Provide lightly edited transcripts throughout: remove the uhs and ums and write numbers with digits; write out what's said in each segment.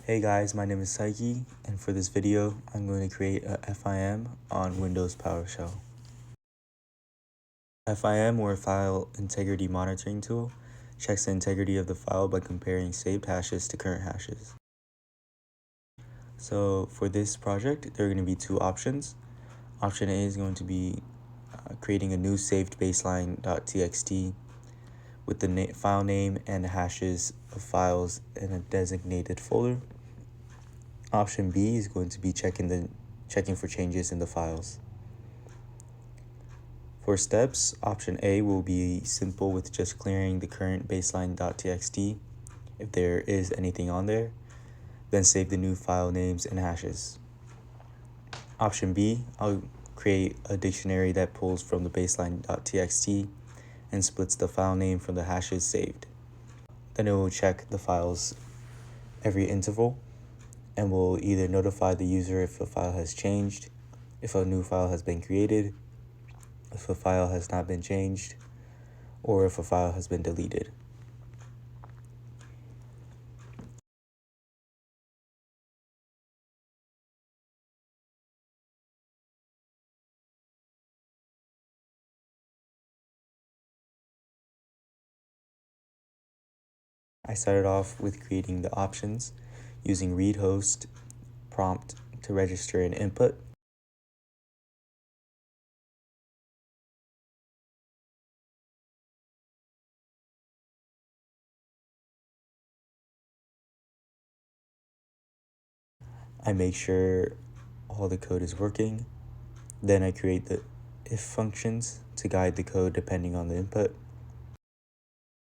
Hey guys, my name is Taiki, and for this video, I'm going to create a FIM on Windows PowerShell. FIM, or File Integrity Monitoring Tool, checks the integrity of the file by comparing saved hashes to current hashes. So for this project, there are going to be two options. Option A is going to be creating a new saved baseline.txt with the file name and the hashes of files in a designated folder. Option B is going to be checking for changes in the files. For steps, option A will be simple with just clearing the current baseline.txt if there is anything on there, then save the new file names and hashes. Option B, I'll create a dictionary that pulls from the baseline.txt and splits the file name from the hashes saved. Then it will check the files every interval and will either notify the user if a file has changed, if a new file has been created, if a file has not been changed, or if a file has been deleted. I started off with creating the options using read host prompt to register an input. I make sure all the code is working. Then I create the if functions to guide the code depending on the input,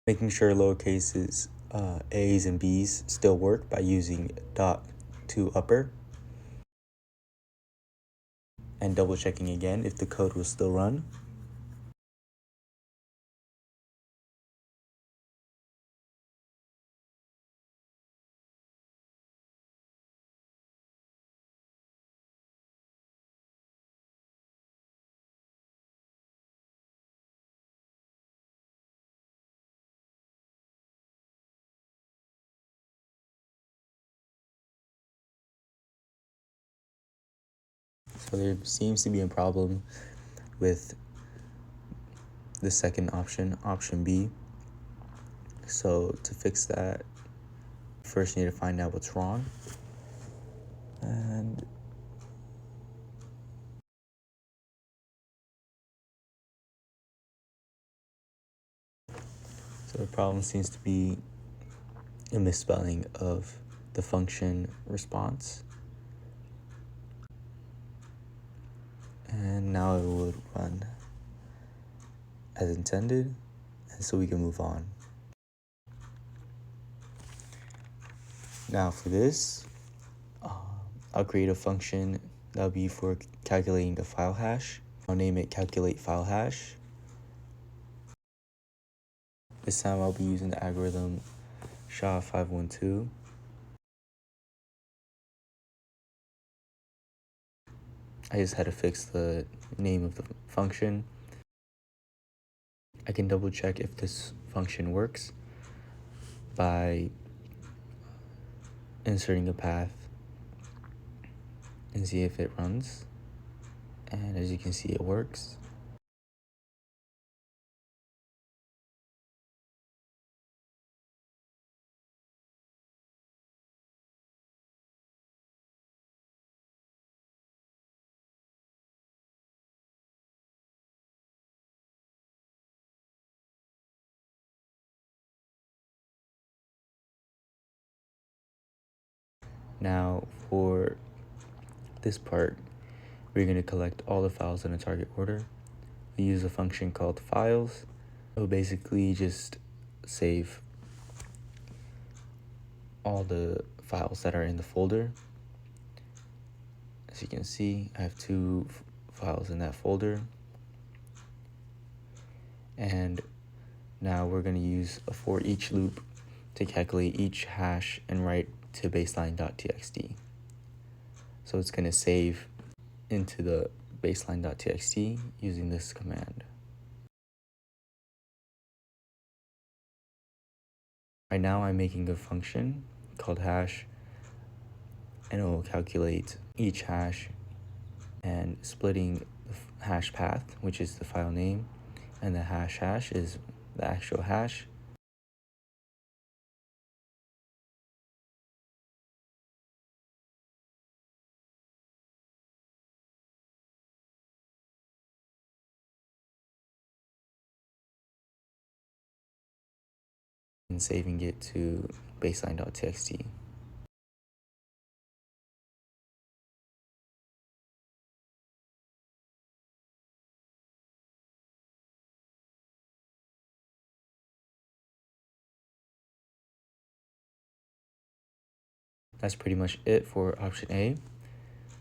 making sure lowercases a's and b's still work by using dot to upper, and double checking again if the code will still run. So there seems to be a problem with the second option, option B. So to fix that, first you need to find out what's wrong. And so the problem seems to be a misspelling of the function response. And now it would run as intended, and so we can move on. Now for this, I'll create a function that'll be for calculating the file hash. I'll name it calculate file hash. This time I'll be using the algorithm SHA-512. I just had to fix the name of the function. I can double check if this function works by inserting a path and see if it runs. And as you can see, it works. Now for this part, we're going to collect all the files in a target order. We use a function called files. It will basically just save all the files that are in the folder. As you can see, I have two files in that folder. And now we're going to use a for each loop to calculate each hash and write to baseline.txt. So it's going to save into the baseline.txt using this command. Right now I'm making a function called hash and it will calculate each hash and splitting the hash path, which is the file name, and the hash is the actual hash. And saving it to baseline.txt. That's pretty much it for option A,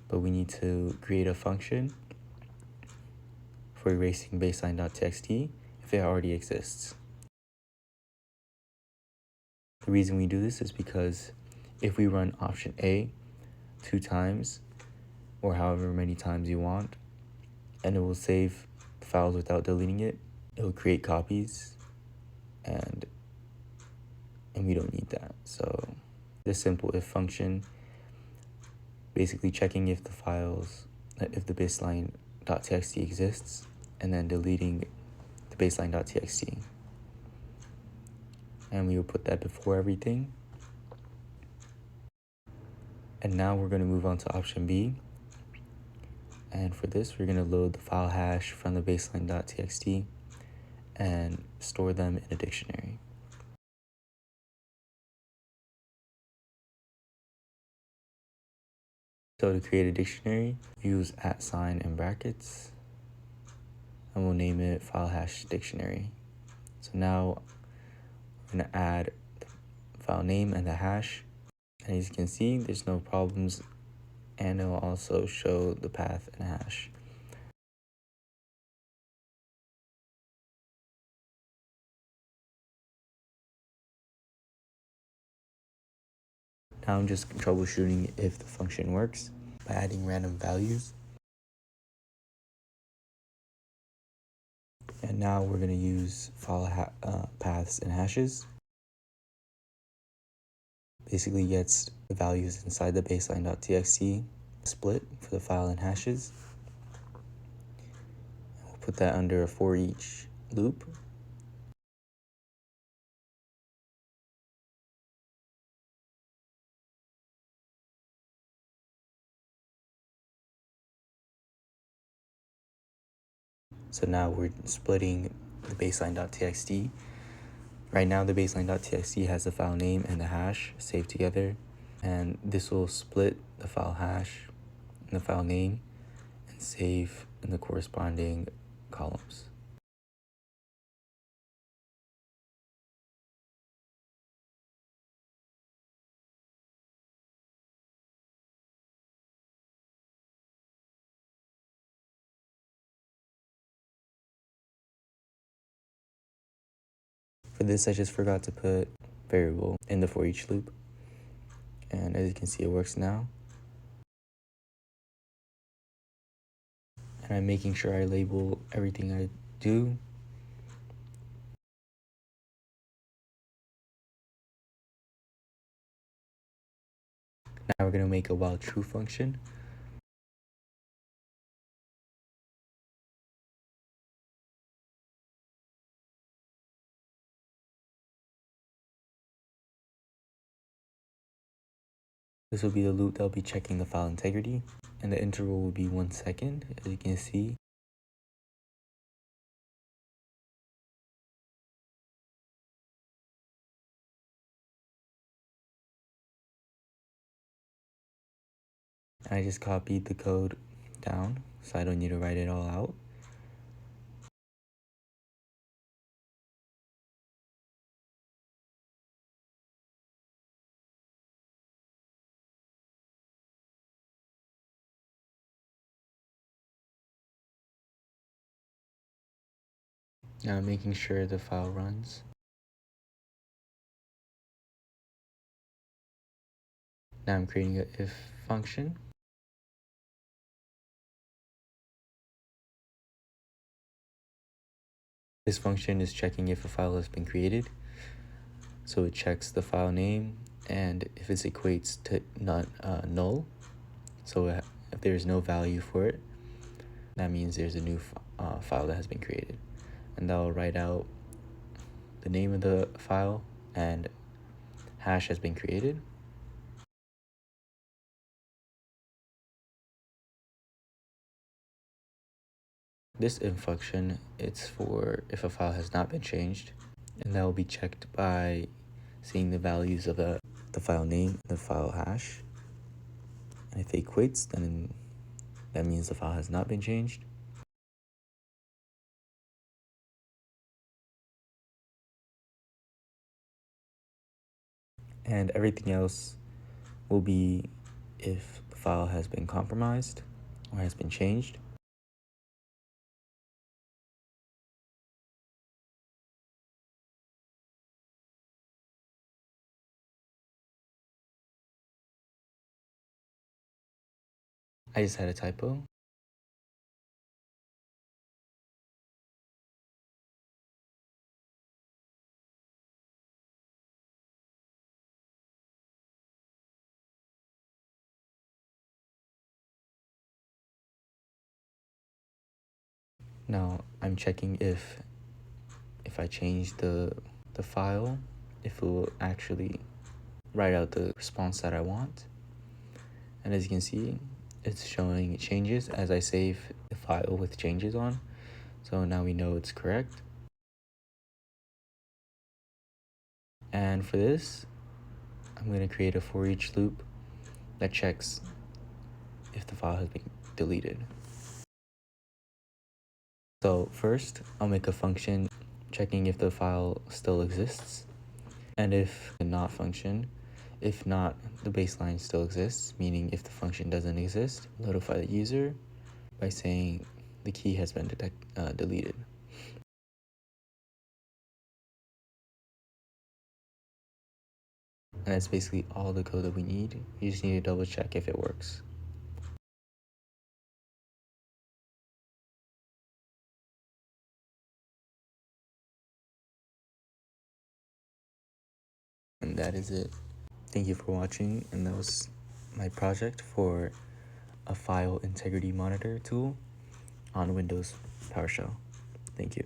but we need to create a function for erasing baseline.txt if it already exists. The reason we do this is because if we run option A 2 times, or however many times you want, and it will save the files without deleting it, it will create copies, and we don't need that. So this simple if function, basically checking if the baseline.txt exists, and then deleting the baseline.txt. And we will put that before everything. And now we're going to move on to option B. And for this, we're going to load the file hash from the baseline.txt and store them in a dictionary. So to create a dictionary, use @ and brackets, and we'll name it file hash dictionary. So now we're going to add the file name and the hash. And as you can see, there's no problems, and it will also show the path and hash. Now I'm just troubleshooting if the function works by adding random values. And now we're going to use file paths and hashes. Basically gets the values inside the baseline.txt split for the file and hashes. We'll put that under a for each loop. So now we're splitting the baseline.txt. Right now the baseline.txt has the file name and the hash saved together, and this will split the file hash and the file name and save in the corresponding columns. For this, I just forgot to put variable in the for each loop, and as you can see, it works now. And I'm making sure I label everything I do. Now we're going to make a while true function. This will be the loop that will be checking the file integrity, and the interval will be 1 second, as you can see. And I just copied the code down, so I don't need to write it all out. Now I'm making sure the file runs. Now I'm creating an if function. This function is checking if a file has been created. So it checks the file name and if it equates to not null, so if there's no value for it, that means there's a new file that has been created, and that will write out the name of the file and hash has been created. This if function, it's for if a file has not been changed, and that will be checked by seeing the values of the file name, the file hash, and if it equates, then that means the file has not been changed. And everything else will be if the file has been compromised or has been changed. I just had a typo. Now I'm checking if I change the file, if it will actually write out the response that I want. And as you can see, it's showing changes as I save the file with changes on. So now we know it's correct. And for this, I'm going to create a for each loop that checks if the file has been deleted. So first, I'll make a function checking if the file still exists. And if the not function, if not, the baseline still exists, meaning if the function doesn't exist, notify the user by saying the key has been deleted. And that's basically all the code that we need. You just need to double check if it works. And that is it. Thank you for watching, and that was my project for a file integrity monitor tool on Windows PowerShell. Thank you.